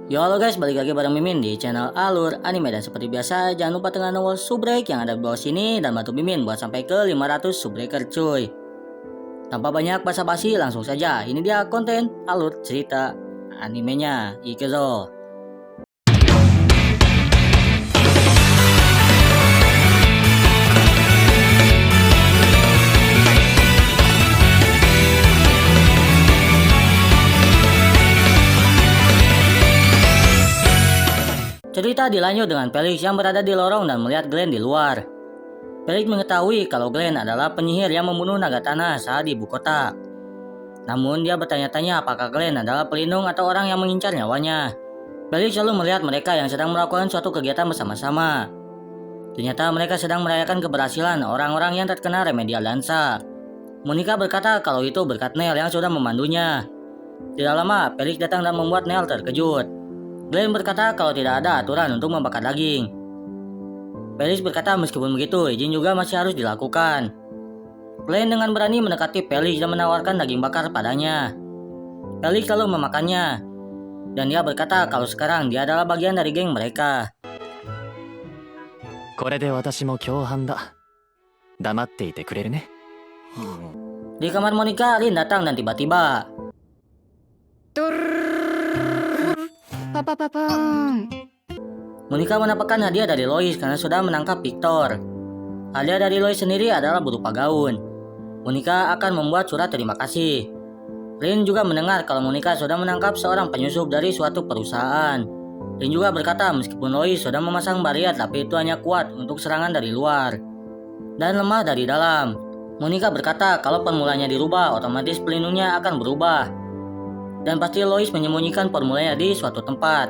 Yo halo guys, balik lagi bareng Mimin di channel Alur Anime. Dan seperti biasa jangan lupa tekan tombol subrek yang ada di bawah sini dan bantu Mimin buat sampai ke 500 subbreaker cuy. Tanpa banyak basa-basi langsung saja, ini dia konten alur cerita animenya Ikezo. Cerita dilanjut dengan Felix yang berada di lorong dan melihat Glenn di luar. Felix mengetahui kalau Glenn adalah penyihir yang membunuh naga tanah saat di ibu kota. Namun dia bertanya-tanya apakah Glenn adalah pelindung atau orang yang mengincar nyawanya. Felix selalu melihat mereka yang sedang melakukan suatu kegiatan bersama-sama. Ternyata mereka sedang merayakan keberhasilan orang-orang yang terkena remedial dansa. Monica berkata kalau itu berkat Neil yang sudah memandunya. Tidak lama, Felix datang dan membuat Neil terkejut. Glenn berkata kalau tidak ada aturan untuk membakar daging. Felix berkata meskipun begitu, izin juga masih harus dilakukan. Glenn dengan berani mendekati Felix dan menawarkan daging bakar padanya. Felix lalu memakannya. Dan dia berkata kalau sekarang dia adalah bagian dari geng mereka. これで私も共犯だ。黙っていてくれるね。 Di kamar Monica, Lin datang dan tiba-tiba Monica mendapatkan hadiah dari Lois karena sudah menangkap Victor. Hadiah dari Lois sendiri adalah berupa gaun. Monica akan membuat surat terima kasih. Lin juga mendengar kalau Monica sudah menangkap seorang penyusup dari suatu perusahaan. Lin juga berkata meskipun Lois sudah memasang barrier tapi itu hanya kuat untuk serangan dari luar dan lemah dari dalam. Monica berkata kalau formulanya dirubah otomatis pelindungnya akan berubah. Dan pasti Lois menyembunyikan formulanya di suatu tempat.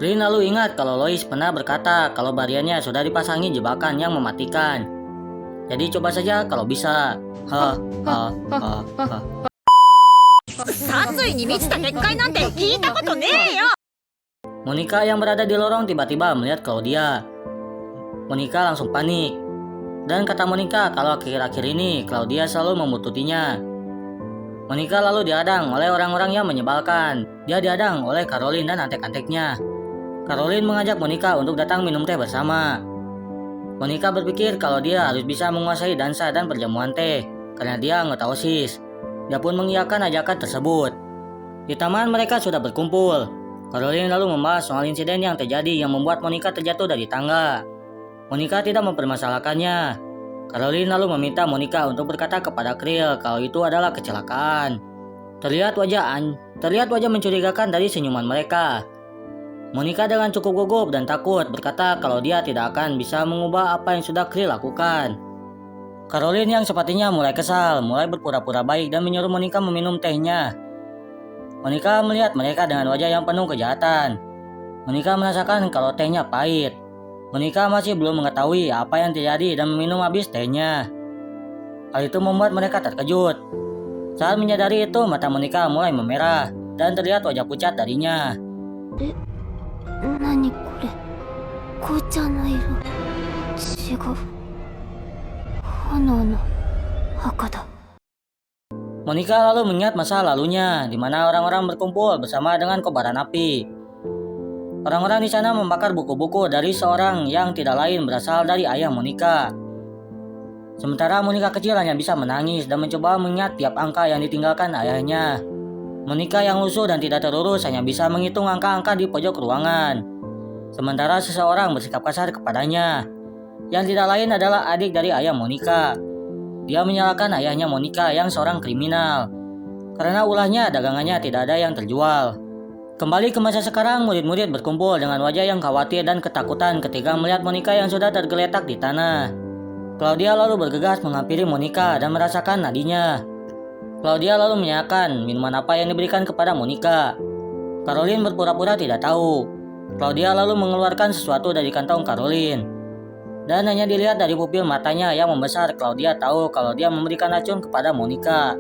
Lin lalu ingat kalau Lois pernah berkata kalau bariernya sudah dipasangi jebakan yang mematikan. Jadi coba saja kalau bisa. Monica yang berada di lorong tiba-tiba melihat Claudia. Monica langsung panik. Dan kata Monica kalau akhir-akhir ini Claudia selalu membututinya. Monica lalu dihadang oleh orang-orang yang menyebalkan. Dia dihadang oleh Caroline dan antek-anteknya. Caroline mengajak Monica untuk datang minum teh bersama. Monica berpikir kalau dia harus bisa menguasai dansa dan perjamuan teh karena dia anggota OSIS. Dia pun mengiyakan ajakan tersebut. Di taman mereka sudah berkumpul. Caroline lalu membahas soal insiden yang terjadi yang membuat Monica terjatuh dari tangga. Monica tidak mempermasalahkannya. Caroline lalu meminta Monica untuk berkata kepada Krill kalau itu adalah kecelakaan. Terlihat wajah mencurigakan dari senyuman mereka. Monica dengan cukup gugup dan takut berkata kalau dia tidak akan bisa mengubah apa yang sudah Krill lakukan. Caroline yang sepertinya mulai kesal, mulai berpura-pura baik dan menyuruh Monica meminum tehnya. Monica melihat mereka dengan wajah yang penuh kejahatan. Monica merasakan kalau tehnya pahit. Monica masih belum mengetahui apa yang terjadi dan meminum habis tehnya. Hal itu membuat mereka terkejut. Saat menyadari itu, mata Monica mulai memerah dan terlihat wajah pucat darinya. Monica lalu mengingat masa lalunya, di mana orang-orang berkumpul bersama dengan kobaran api. Orang-orang di sana membakar buku-buku dari seorang yang tidak lain berasal dari ayah Monica. Sementara Monica kecil hanya bisa menangis dan mencoba mengingat tiap angka yang ditinggalkan ayahnya. Monica yang lusuh dan tidak terurus hanya bisa menghitung angka-angka di pojok ruangan. Sementara seseorang bersikap kasar kepadanya. Yang tidak lain adalah adik dari ayah Monica. Dia menyalahkan ayahnya Monica yang seorang kriminal. Karena ulahnya dagangannya tidak ada yang terjual. Kembali ke masa sekarang, murid-murid berkumpul dengan wajah yang khawatir dan ketakutan ketika melihat Monica yang sudah tergeletak di tanah. Claudia lalu bergegas menghampiri Monica dan merasakan nadinya. Claudia lalu menanyakan minuman apa yang diberikan kepada Monica. Caroline berpura-pura tidak tahu. Claudia lalu mengeluarkan sesuatu dari kantong Caroline. Dan hanya dilihat dari pupil matanya yang membesar, Claudia tahu kalau dia memberikan racun kepada Monica.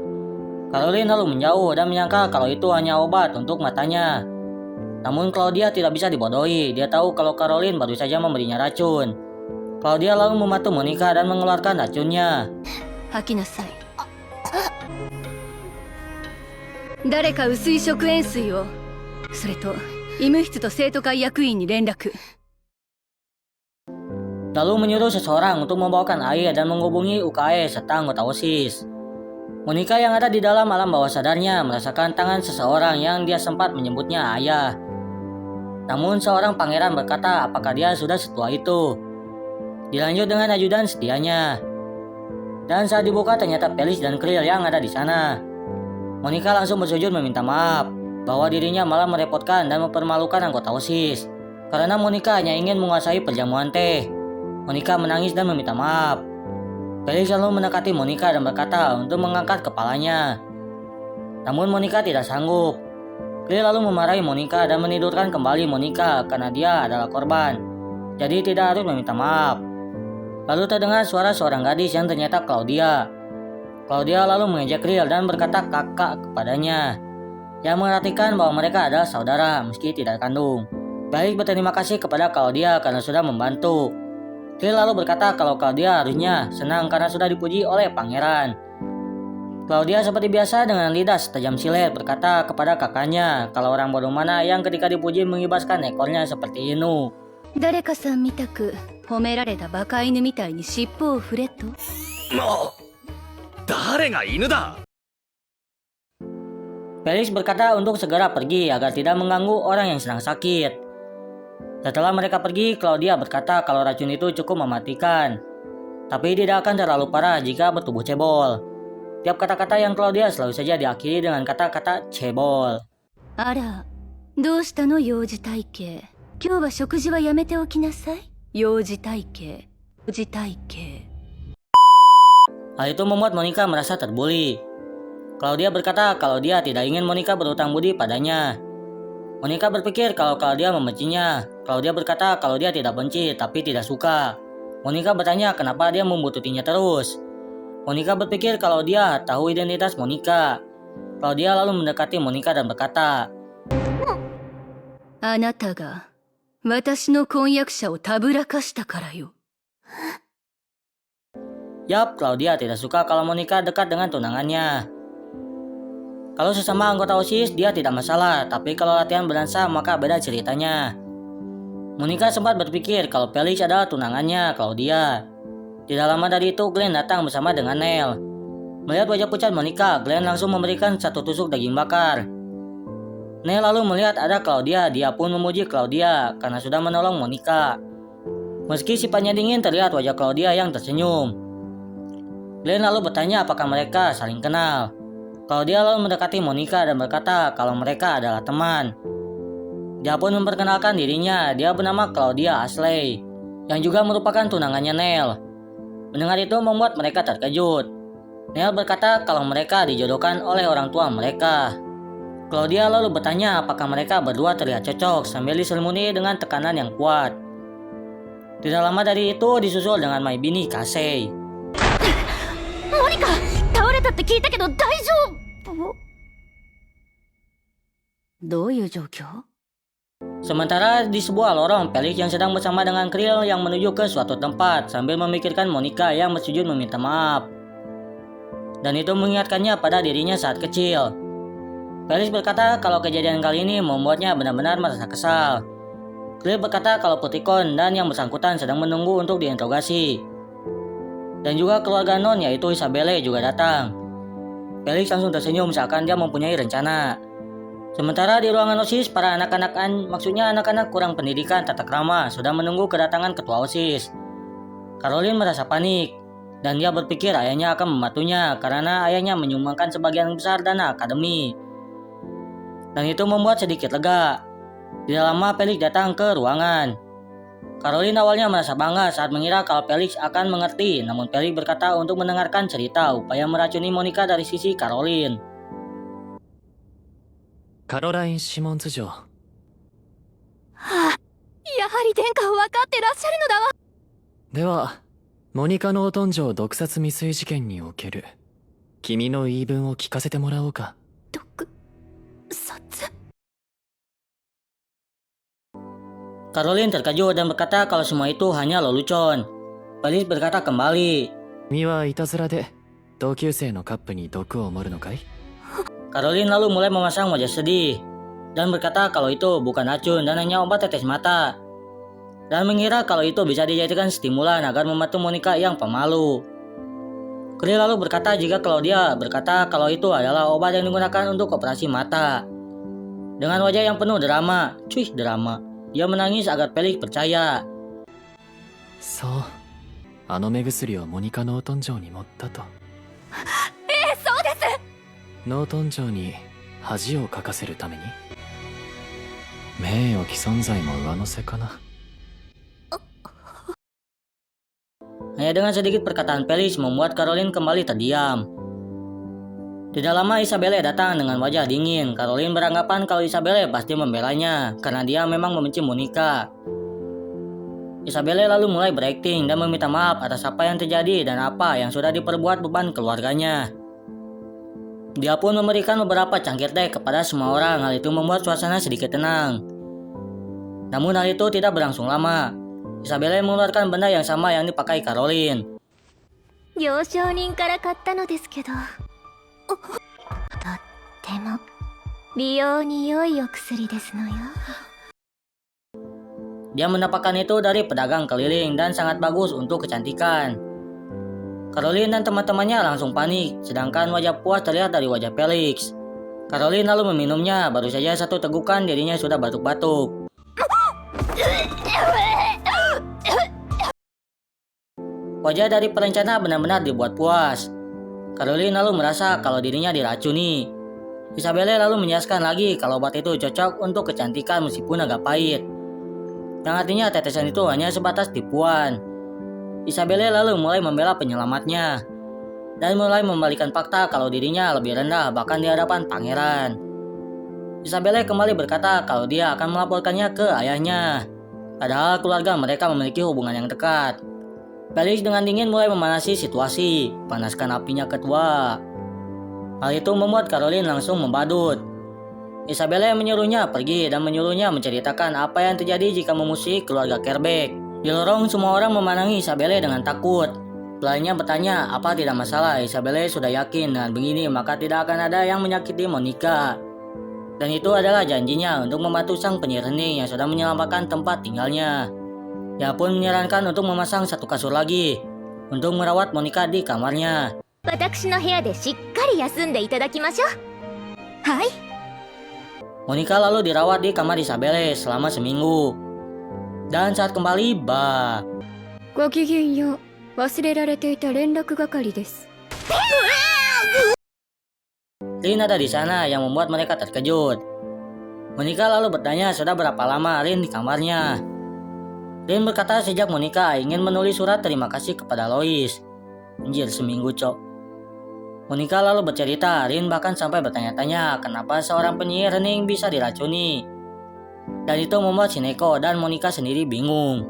Caroline lalu menjauh dan menyangka kalau itu hanya obat untuk matanya. Namun Claudia tidak bisa dibodohi, dia tahu kalau Caroline baru saja memberinya racun. Claudia lalu membantu Monica dan mengeluarkan racunnya. Hakinasai. 誰か薄い食塩水をそれと医務室と生徒会役員に連絡。 Lalu menyuruh seseorang untuk membawakan air dan menghubungi UKE serta anggota OSIS. Monica yang ada di dalam alam bawah sadarnya merasakan tangan seseorang yang dia sempat menyebutnya ayah. Namun seorang pangeran berkata apakah dia sudah setua itu. Dilanjut dengan ajudan setianya. Dan saat dibuka ternyata Felix dan Krill yang ada di sana. Monica langsung bersujud meminta maaf bahwa dirinya malah merepotkan dan mempermalukan anggota OSIS. Karena Monica hanya ingin menguasai perjamuan teh. Monica menangis dan meminta maaf. Felix lalu mendekati Monica dan berkata untuk mengangkat kepalanya. Namun Monica tidak sanggup. Krill lalu memarahi Monica dan menidurkan kembali Monica karena dia adalah korban. Jadi tidak harus meminta maaf. Lalu terdengar suara seorang gadis yang ternyata Claudia. Claudia lalu mengejek Krill dan berkata kakak kepadanya. Yang mengartikan bahwa mereka adalah saudara meski tidak kandung. Felix berterima kasih kepada Claudia karena sudah membantu. Krill lalu berkata kalau Claudia harusnya senang karena sudah dipuji oleh pangeran. Claudia seperti biasa dengan lidah setajam silet berkata kepada kakaknya kalau orang bodoh mana yang ketika dipuji mengibaskan ekornya seperti Inu. 誰かさんみたく褒められたバカ犬みたいに尻尾を振れと。もう誰が犬だ。 Felix berkata untuk segera pergi agar tidak mengganggu orang yang sedang sakit. Setelah mereka pergi, Claudia berkata kalau racun itu cukup mematikan. Tapi tidak akan terlalu parah jika bertubuh cebol. Tiap kata-kata yang Claudia selalu saja diakhiri dengan kata-kata cebol. あら、どうしたの幼児体型。今日は食事はやめておきなさい。幼児体型。幼児体型。 Hal itu membuat Monica merasa terbuli. Claudia berkata kalau dia tidak ingin Monica berhutang budi padanya. Monica berpikir kalau Claudia membencinya. Claudia berkata kalau dia tidak benci tapi tidak suka. Monica bertanya kenapa dia membututinya terus. Monica berpikir kalau dia tahu identitas Monica. Claudia lalu mendekati Monica dan berkata, あなたが私の婚約者をたぶらかしたからよ。 Yap, Claudia tidak suka kalau Monica dekat dengan tunangannya. Kalau sesama anggota OSIS dia tidak masalah, tapi kalau latihan berdansa maka beda ceritanya. Monica sempat berpikir kalau Felix adalah tunangannya, Claudia. Tidak lama dari itu Glenn datang bersama dengan Nell. Melihat wajah pucat Monica, Glenn langsung memberikan satu tusuk daging bakar. Nell lalu melihat ada Claudia, dia pun memuji Claudia karena sudah menolong Monica. Meski sifatnya dingin terlihat wajah Claudia yang tersenyum. Glenn lalu bertanya apakah mereka saling kenal. Claudia lalu mendekati Monica dan berkata kalau mereka adalah teman. Dia pun memperkenalkan dirinya, dia bernama Claudia Ashley, yang juga merupakan tunangannya Nell. Mendengar itu membuat mereka terkejut. Nell berkata kalau mereka dijodohkan oleh orang tua mereka. Claudia lalu bertanya apakah mereka berdua terlihat cocok sambil diselimuti dengan tekanan yang kuat. Tidak lama dari itu disusul dengan My Bini Kasei. モニカ、倒れたって聞いたけど大丈夫。どういう状況？ Sementara di sebuah lorong, Felix yang sedang bersama dengan Krill yang menuju ke suatu tempat sambil memikirkan Monica yang bersujud meminta maaf. Dan itu mengingatkannya pada dirinya saat kecil. Felix berkata kalau kejadian kali ini membuatnya benar-benar merasa kesal. Krill berkata kalau Putikon dan yang bersangkutan sedang menunggu untuk diinterogasi. Dan juga keluarga Non yaitu Isabelle juga datang. Felix langsung tersenyum seakan dia mempunyai rencana. Sementara di ruangan OSIS, para maksudnya anak-anak kurang pendidikan tata krama sudah menunggu kedatangan ketua OSIS. Caroline merasa panik dan dia berpikir ayahnya akan membantunya karena ayahnya menyumbangkan sebagian besar dana akademi. Dan itu membuat sedikit lega. Tidak lama Felix datang ke ruangan. Caroline awalnya merasa bangga saat mengira kalau Felix akan mengerti, namun Felix berkata untuk mendengarkan cerita upaya meracuni Monica dari sisi Caroline. カロライン・シモンズ嬢。はあ、やはり殿下は分かってらっしゃるのだわ。ではモニカのお頓城毒殺未遂事件における君の言い分を聞かせてもらおうか。毒殺。 Caroline terkejut dan berkata kalau semua itu hanya lelucon. Felix berkata kembali. 君はいたずらで同級生のカップに毒を盛るのかい？ Caroline lalu mulai memasang wajah sedih. dan berkata kalau itu bukan racun dan hanya obat tetes mata. Dan mengira kalau itu bisa dijadikan stimulan agar membantu Monica yang pemalu. Kri lalu berkata kalau itu adalah obat yang digunakan untuk operasi mata. Dengan wajah yang penuh drama, dia menangis agar Felix percaya. そう、あの目薬をモニカノートン城に持ったと。そうです。ノートン城に恥をかかせるために。名誉毀損罪も上乗せかな。 Hanya dengan sedikit perkataan Felix membuat Caroline kembali terdiam. Tidak lama Isabelle datang dengan wajah dingin. Caroline beranggapan kalau Isabelle pasti membelanya karena dia memang membenci Monica. Isabelle lalu mulai berakting dan meminta maaf atas apa yang terjadi dan apa yang sudah diperbuat beban keluarganya. Dia pun memberikan beberapa cangkir teh kepada semua orang. Hal itu membuat suasana sedikit tenang. Namun hal itu tidak berlangsung lama. Isabelle mengeluarkan benda yang sama yang dipakai Caroline. 行商人から買ったのですけど、とっても美容に良いお薬ですのよ。 Dia mendapatkan itu dari pedagang keliling dan sangat bagus untuk kecantikan. Caroline dan teman-temannya langsung panik, sedangkan wajah puas terlihat dari wajah Felix. Caroline lalu meminumnya, baru saja satu tegukan dirinya sudah batuk-batuk. Wajah dari perencana benar-benar dibuat puas. Caroline lalu merasa kalau dirinya diracuni. Isabelle lalu menjelaskan lagi kalau obat itu cocok untuk kecantikan meskipun agak pahit. Yang artinya tetesan itu hanya sebatas tipuan. Isabelle lalu mulai membela penyelamatnya. Dan mulai membalikan fakta kalau dirinya lebih rendah bahkan di hadapan pangeran. Isabelle kembali berkata kalau dia akan melaporkannya ke ayahnya. Padahal keluarga mereka memiliki hubungan yang dekat. Felix dengan dingin mulai memanasi situasi, panaskan apinya ketua. Hal itu membuat Caroline langsung membadut. Isabelle menyuruhnya pergi dan menyuruhnya menceritakan apa yang terjadi jika memusuhi keluarga Kerbeck. Di lorong semua orang memandangi Isabelle dengan takut. Pelayannya bertanya apa tidak masalah. Isabelle sudah yakin dengan begini maka tidak akan ada yang menyakiti Monica. Dan itu adalah janjinya untuk membantu sang penyihir hening yang sudah menyelamatkan tempat tinggalnya. Dia pun menyarankan untuk memasang satu kasur lagi untuk merawat Monica di kamarnya. 私の部屋でしっかり休んでいただきましょう。はい。 Monica lalu dirawat di kamar Isabelle selama seminggu. Dan saat kembali, ごきげんよう。忘れられていた連絡係です。 Rin ada di sana yang membuat mereka terkejut. Monica lalu bertanya sudah berapa lama Rin di kamarnya. Rin berkata sejak Monica ingin menulis surat terima kasih kepada Lois. Anjir, seminggu cok. Monica lalu bercerita, Rin bahkan sampai bertanya-tanya kenapa seorang penyihir hening bisa diracuni. Dan itu membuat Shineko dan Monica sendiri bingung.